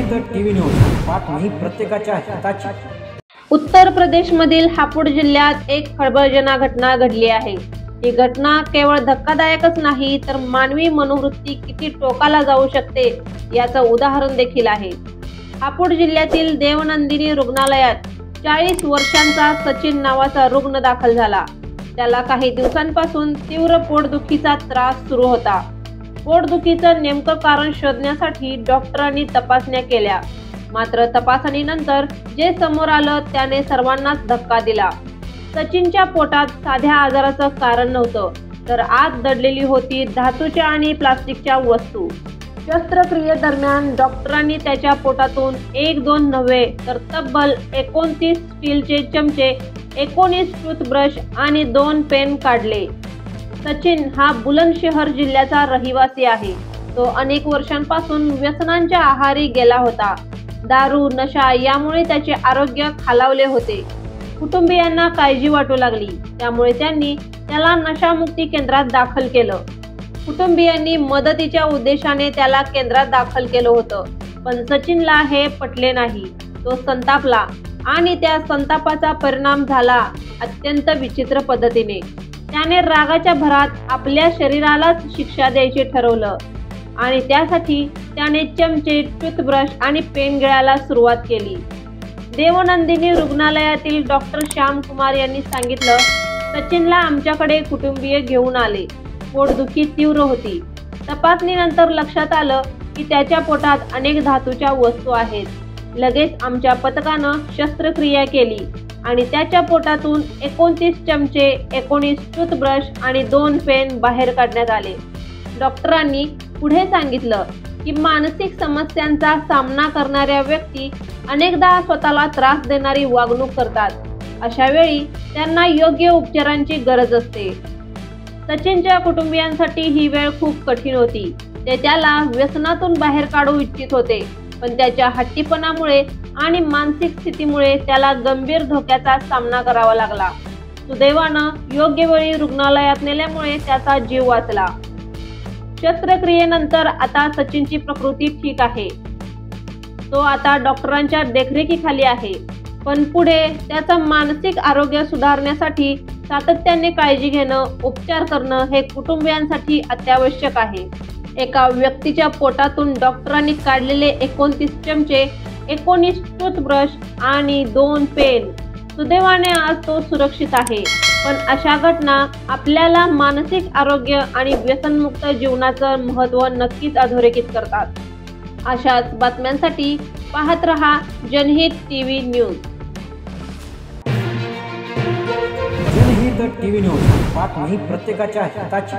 जनहित TV news, बातमी प्रत्येकाच्या हिताची। उत्तर प्रदेशमधील हापुड़ जिल्ह्यात एक खळबळजनक घटना घडली आहे। ही घटना केवळ धक्कादायकच नाही तर मानवी मनोवृत्ती किती टोकाला जाऊ शकते याचं उदाहरण देखील आहे। हापुड़ जिल्ह्यातील देवनंदिनी रुग्णालयात 40 वर्षांचा सचिन नावाचा रुग्ण दाखल झाला। त्याला काही दिवसांपासून तीव्र पोटदुखीचा त्रास सुरू होता। पोटदुखीचं नेमकं कारण शोधण्यासाठी डॉक्टरांनी तपासण्या केल्या, मात्र तपासणीनंतर जे समोर आलं त्याने सर्वांनाच धक्का दिला। सचिनच्या पोटात साध्या आजाराचं कारण नव्हतं, तर आत दडलेली होती धातूच्या आणि प्लास्टिकच्या वस्तू। शस्त्रक्रियेदरम्यान डॉक्टरांनी त्याच्या पोटातून 1-2 नव्हे तर तब्बल 29 स्टीलचे चमचे, 19 टूथब्रश आणि 2 पेन काढले। सचिन हा बुलंदशहर जिल्ह्याचा रहिवासी आहे। तो अनेक वर्षांपासून व्यसनांच्या आहारी गेला होता। दारू, नशा यामुळे त्याचे आरोग्य खालावले होते। कुटुंबियांना काळजी वाटू लागली, त्यामुळे त्यांनी त्याला नशामुक्ती केंद्रात दाखल केलं। कुटुंबियांनी मदतीच्या उद्देशाने त्याला केंद्रात दाखल केलं होतं, पण सचिनला हे पटले नाही। तो संतापला आणि त्या संतापाचा परिणाम झाला अत्यंत विचित्र पद्धतीने। त्याने रागाच्या भरात आपल्या शरीरालाच शिक्षा द्यायचे ठरवलं आणि त्यासाठी त्याने चमचे, टूथब्रश आणि पेन गिळायला सुरुवात केली। देवनंदिनी रुग्णालयातील डॉक्टर श्याम कुमार यांनी सांगितलं, सचिनला आमच्याकडे कुटुंबीय घेऊन आले। पोटदुखी तीव्र होती। तपासणीनंतर लक्षात आलं की त्याच्या पोटात अनेक धातूच्या वस्तू आहेत। लगेच आमच्या पथकानं शस्त्रक्रिया केली आणि त्याच्या पोटातून 29 चमचे, 19 टूथब्रश आणि 2 पेन बाहेर काढण्यात आले। डॉक्टरांनी पुढे सांगितलं की मानसिक समस्यांचा सामना करणाऱ्या व्यक्ती अनेकदा स्वतःला त्रास देणारी वागणूक करतात। अशा वेळी त्यांना योग्य उपचारांची गरज असते। सचिनच्या कुटुंबियांसाठी ही वेळ खूप कठीण होती। ते त्याला व्यसनातून बाहेर काढू इच्छित होते, पण त्याच्या हट्टीपणामुळे आणि मानसिक स्थितीमुळे त्याला गंभीर धोक्याचा सामना करावा लागला। सुदैवानं योग्य वेळी रुग्णालयात नेल्यामुळे त्याचा जीव वाचला। शस्त्रक्रियेनंतर आता सचिनची प्रकृती ठीक आहे। तो आता डॉक्टरांच्या देखरेखीखाली आहे, पण पुढे त्याचं मानसिक आरोग्य सुधारण्यासाठी सातत्याने काळजी घेणं, उपचार करणं हे कुटुंबियांसाठी अत्यावश्यक आहे। एका व्यक्तीच्या पोटातून डॉक्टरांनी काढलेले 29 चमचे, 19 टूथब्रश आणि 2 पेन, सुदैवाने आज तो सुरक्षित आहे। पण अशा घटना आपल्याला मानसिक आरोग्य आणि व्यसनमुक्त जीवनाचं महत्त्व नक्कीच अधोरेखित करतात। अशाच बातम्यांसाठी पाहत रहा जनहित टीव्ही न्यूज। जनहित टीव्ही न्यूज, बातमी प्रत्येकाच्या हिताची।